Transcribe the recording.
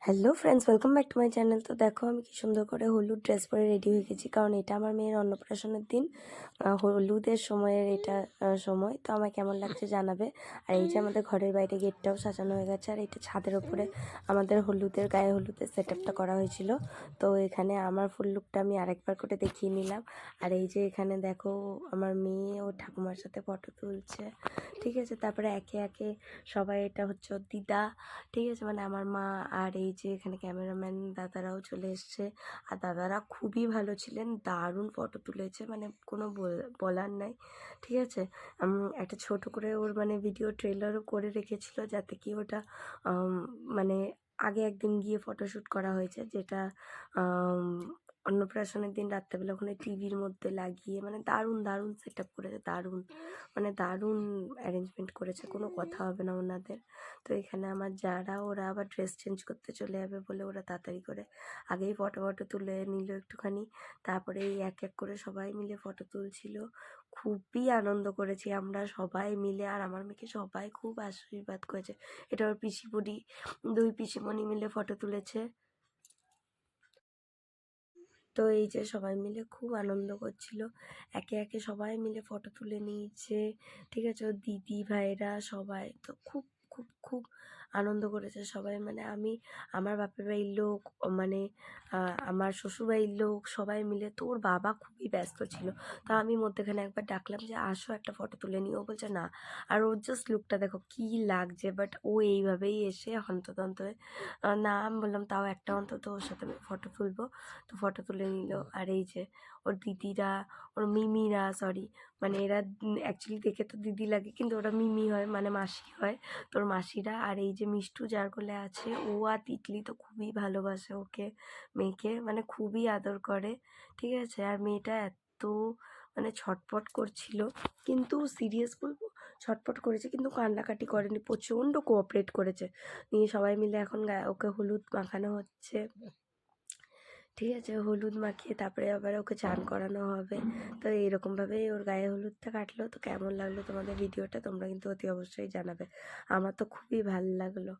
Hello friends, welcome back to my channel. তো দেখো আমি কি সুন্দর করে হলুদ ড্রেস পরে রেডি হয়ে গেছি, কারণ এটা আমার মেয়ের অন্নপ্রাশনের দিন। হলুদের সময়ের এটা সময়। তো আমার কেমন লাগছে জানাবে। আর এই যে আমাদের ঘরের বাইরে গেটটাও সাজানো হয়ে গেছে, আর এটা ছাদের ওপরে আমাদের গায়ে হলুদের সেট আপটা করা হয়েছিল। তো এখানে আমার ফুল লুকটা আমি আরেকবার করে দেখিয়ে নিলাম। আর এই যে এখানে দেখো আমার মেয়ে ও ঠাকুমার সাথে ফটো তুলছে, ঠিক আছে। তারপরে একে একে সবাই, এটা হচ্ছে ওর দিদা, ঠিক আছে, মানে আমার মা। আর এই যে এখানে ক্যামেরাম্যান দাদারাও চলে এসছে। আর দাদারা খুবই ভালো ছিলেন, দারুণ ফটো তুলেছে, মানে কোনো বলার নাই, ঠিক আছে। একটা ছোট করে ওর মানে ভিডিও ট্রেলারও করে রেখেছিল, যাতে কি ওটা মানে আগে একদিন গিয়ে ফটোশ্যুট করা হয়েছে, যেটা অন্নপ্রাশনের দিন রাত্রেবেলা ওখানে টিভির মধ্যে লাগিয়ে, মানে দারুণ দারুণ সেট আপ করেছে, দারুণ, মানে দারুণ অ্যারেঞ্জমেন্ট করেছে, কোনো কথা হবে না ওনাদের। তো এখানে আমার যারা, ওরা আবার ড্রেস চেঞ্জ করতে চলে যাবে বলে ওরা তাড়াতাড়ি করে আগেই ফটো তুলে নিল একটুখানি। তারপরে এই এক এক করে সবাই মিলে ফটো তুলছিল। খুবই আনন্দ করেছি আমরা সবাই মিলে। আর আমার মেয়েকে সবাই খুব আশীর্বাদ করেছে। এটা ওর পিসিমণি, দুই পিসিমণি মিলে ফটো তুলেছে। তো এই যে সবাই মিলে খুব আনন্দ করছিল, একে একে সবাই মিলে ফটো তুলে নিয়েছে, ঠিক আছে। ও দিদি ভাইরা সবাই তো খুব খুব খুব আনন্দ করেছে সবাই। মানে আমি, আমার বাপের বাড়ির লোক, মানে আমার শ্বশুরবাড়ির লোক সবাই মিলে। তো ওর বাবা খুবই ব্যস্ত ছিল, তো আমি মধ্যেখানে একবার ডাকলাম যে আসো একটা ফটো তুলে নিই। ও বলছে না। আর ওর জাস্ট লুকটা দেখো কি লাগছে, বাট ও এইভাবেই এসে হন্তদন্ত হয়ে না, আমি বললাম তাও একটা অন্তত ওর সাথে আমি ফটো তুলবো। তো ফটো তুলে নিল। আর এই যে ওর দিদিরা, ওর মিমিরা, সরি, মানে এরা অ্যাকচুয়ালি দেখে তো দিদি লাগে, কিন্তু ওরা মিমি হয়, মানে মাসি হয়, তোর মাসিরা। আর এই যে মিষ্টু যার কোলে আছে, ও আর তিতলি তো খুবই ভালোবাসে ওকে, মেয়েকে, মানে খুবই আদর করে, ঠিক আছে। আর মেয়েটা এত মানে ছটপট করছিল, কিন্তু সিরিয়াস বলবো, ছটপট করেছে কিন্তু কান্নাকাটি করেনি, প্রচণ্ড কোঅপারেট করেছে। নিয়ে সবাই মিলে এখন ওকে হলুদ মাখানো হচ্ছে, ঠিক আছে। হলুদ মাখিয়ে তারপরে আবার ওকে চান করানো হবে। তো এইরকমভাবেই ওর গায়ে হলুদটা কাটলো। তো কেমন লাগলো তোমাদের ভিডিওটা তোমরা কিন্তু অতি অবশ্যই জানাবে। আমার তো খুবই ভালো লাগলো।